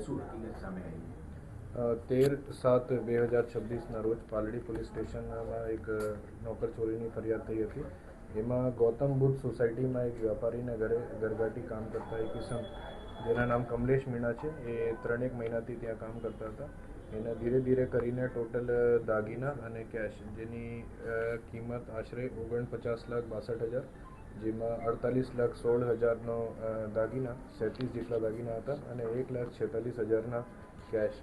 શું હકીકત સામે આવી? 13/7/2026 રોજ પાલડી પોલીસ સ્ટેશનમાં એક નોકર ચોરીની ફરિયાદ થઈ હતી. એમાં ગૌતમ બુદ્ધ સોસાયટીમાં એક વેપારીને ઘરે ઘરગાટી કામ કરતા એક કિસમ જેના નામ કમલેશ મીણા છે, એ 3 મહિનાથી ત્યાં કામ કરતા હતા. એને ધીરે ધીરે કરીને ટોટલ દાગીના અને કેશ જેની કિંમત આશરે 49,62,000, જેમાં 48,16,000નો દાગીના, 37 જેટલા દાગીના હતા અને 1,46,000ના કેશ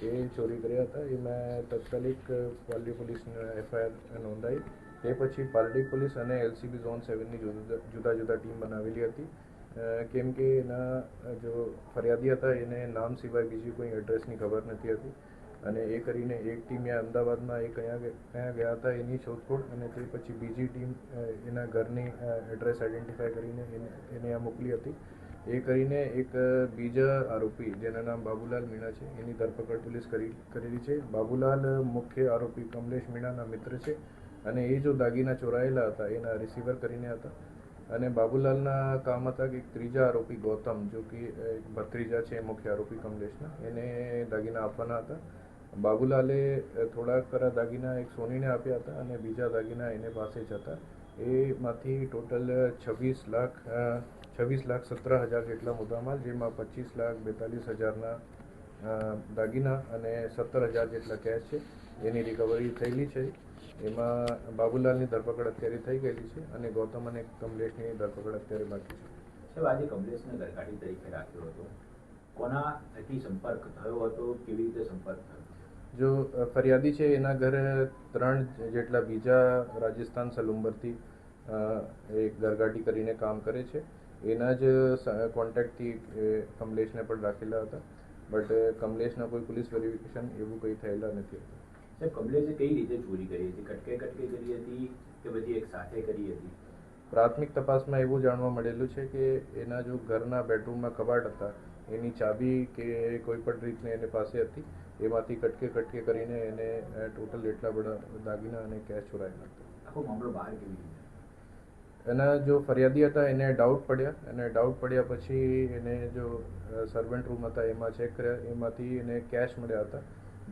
એ ચોરી કર્યા હતા. એ મેં તાત્કાલિક પાલડી પોલીસને FIR નોંધાઈ. તે પછી પાલડી પોલીસ અને LCB ઝોન 7ની જુદા જુદા ટીમ બનાવેલી હતી, કેમ કે એના જો ફરિયાદી હતા એને નામ સિવાય બીજી કોઈ એડ્રેસની ખબર નથી હતી. અને એ કરીને એક ટીમ અમદાવાદમાં એ કયા ગયા હતા એની શોધખોળ, અને તે પછી બીજી ટીમ એના ઘરની એડ્રેસ આઈડેન્ટિફાઈ કરીને એને આ મોકલી હતી. એ કરીને એક બીજા આરોપી જેના નામ બાબુલાલ મીણા છે એની ધરપકડ પોલીસ કરેલી છે. બાબુલાલ મુખ્ય આરોપી કમલેશ મીણાના મિત્ર છે અને એ જો દાગીના ચોરાયેલા હતા એના રિસીવર કરીને હતા. અને બાબુલાલના કામ હતા કે ત્રીજા આરોપી ગૌતમ, જો કે એક ભત્રીજા છે મુખ્ય આરોપી કમલેશના, એને દાગીના આપવાના હતા. બાબુલાલે થોડાક ખરા દાગીના એક સોનીને આપ્યા હતા અને બીજા દાગીના એને પાસે જ હતા. એમાંથી ટોટલ 26,17,000 જેટલા મુદ્દામાલ, જેમાં 25,42,000ના દાગીના અને 17,000 જેટલા કેશ છે એની રિકવરી થયેલી છે. એમાં બાબુલાલની ધરપકડ અત્યારે થઈ ગયેલી છે અને ગૌતમ અને કમલેશની ધરપકડ અત્યારે બાકી છે. સાહેબ, આજે કમલેશને ઘરગાડી તરીકે રાખ્યો હતો, કોના થકી સંપર્ક થયો હતો, કેવી રીતે સંપર્ક થયો? જો ફરિયાદી છે એના ઘરે 3 જેટલા બીજા રાજસ્થાન સલુંબરથી એક ઘરગાટી કરીને કામ કરે છે. એના જ કોન્ટેક્ટથી કમલેશને પણ રાખેલા હતા, બટ કમલેશના કોઈ પોલીસ વેરિફિકેશન એવું કંઈ થયેલા નથી હતા. સાહેબ, કમલેશે કઈ રીતે ચોરી કરી હતી? કટકે કરી હતી કે પછી એક સાથે કરી હતી? પ્રાથમિક તપાસમાં એવું જાણવા મળેલું છે કે એના જો ઘરના બેડરૂમમાં કબાટ હતા એની ચાબી કે કોઈ પણ રીતને એને પાસે હતી, એમાંથી કટકે કરીને એને ટોટલ એટલા બધા દાગીના અને કેશ ચોરાયેલા હતા. આખો મામલો બહાર કેવી રીતે? એના જો ફરિયાદી હતા એને ડાઉટ પડ્યા પછી એને જો સર્વન્ટ રૂમ હતા એમાં ચેક કર્યા, એમાંથી એને કેશ મળ્યા હતા.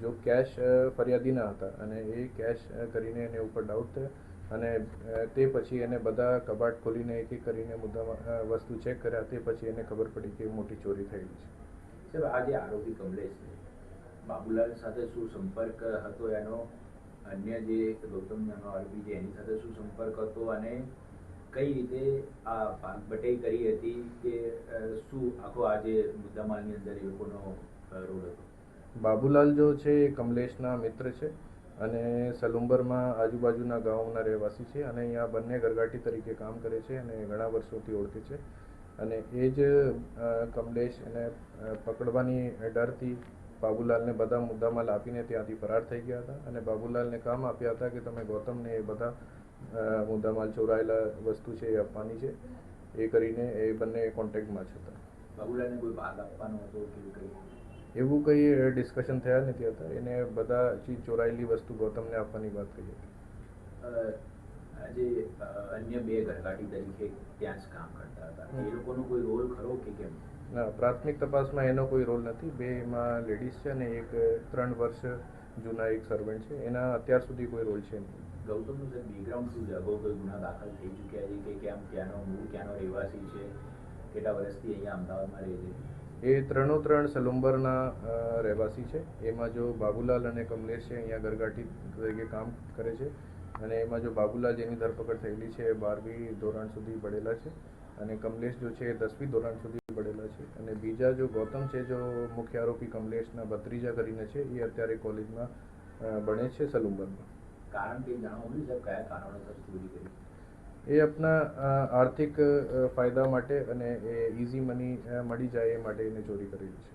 જો કેશ ફરિયાદીના હતા અને એ કેશ કરીને એને ઉપર ડાઉટ થયા અને તે પછી એને બધા કબાટ ખોલીને એક એક કરીને વસ્તુ ચેક કર્યા. તે પછી એને ખબર પડી કે મોટી ચોરી થયેલી છે. સાહેબ, આ જે આરોપી કમલેશ છે, બાબુલાલ સાથે શું સંપર્ક હતો એનો? અન્ય જે ગૌતમ નામનો આરોપી છે એની સાથે શું સંપર્ક હતો અને કઈ રીતે આ ભાગબટાઈ કરી હતી કે શું આખો આ જે મુદ્દામાલની અંદર એ લોકોનો રોલ હતો? બાબુલાલ જો છે એ કમલેશના મિત્ર છે અને સલુંબરમાં આજુબાજુના ગામના રહેવાસી છે અને અહીંયા બંને ઘરગાટી તરીકે કામ કરે છે અને ઘણા વર્ષોથી ઓળખે છે. અને એ જ કમલેશ એને પકડવાની ડરથી બાબુલાલને બધા મુદ્દામાલ આપીને ત્યાંથી ફરાર થઈ ગયા હતા અને બાબુલાલને કામ આપ્યા હતા કે તમે ગૌતમને એ બધા મુદ્દામાલ ચોરાયેલા વસ્તુ છે એ આપવાની છે. એ કરીને એ બંને કોન્ટેક્ટમાં જ હતા. બાબુલાલને કોઈ ભાગ આપવાનો હતો કે એવું કંઈ ડિસ્કશન થયા નથી હતા. એને બધા ચીજ ચોરાયેલી વસ્તુ ગૌતમને આપવાની વાત કરી હતી. આજે અન્ય બે ઘરગાટી તરીકે ત્યાં જ કામ કરતા હતા, એ લોકોનો કોઈ રોલ ખરો કે કેમ? ના, પ્રાથમિક તપાસમાં એનો કોઈ રોલ નથી. બે એમાં લેડીઝ છે અને એક 3 વર્ષ જૂના એક સર્વન્ટ છે. એના અત્યાર સુધી કોઈ રોલ છે નહીં. ગૌતમનું સર બેકગ્રાઉન્ડ શું છે? અગાઉ કોઈ ગુના દાખલ થઈ ચૂક્યા છે કે કેમ? ક્યાંનો મૂળ, ક્યાંનો રહેવાસી છે, કેટલા વર્ષથી અહીંયા અમદાવાદમાં રહે છે? એ 3 સલુંબરના રહેવાસી છે. એમાં જો બાબુલાલ અને કમલેશ છે અહીંયા ઘરગાટી તરીકે કામ કરે છે અને એમાં જો બાબુલાલ જેની ધરપકડ થયેલી છે એ 12મી ધોરણ સુધી ભણેલા છે અને કમલેશ જો છે એ 10મી ધોરણ સુધી ભણેલા છે. અને બીજા જો ગૌતમ છે, જો મુખ્ય આરોપી કમલેશના ભત્રીજા કરીને છે, એ અત્યારે કોલેજમાં ભણે છે સલુંબરમાં. કારણ કે જાણવા મળ્યું છે કયા કારણોસર ચોરી કરી? એ આપના આર્થિક ફાયદા માટે અને એ ઇઝી મની મળી જાય એ માટે એને ચોરી કરેલી છે.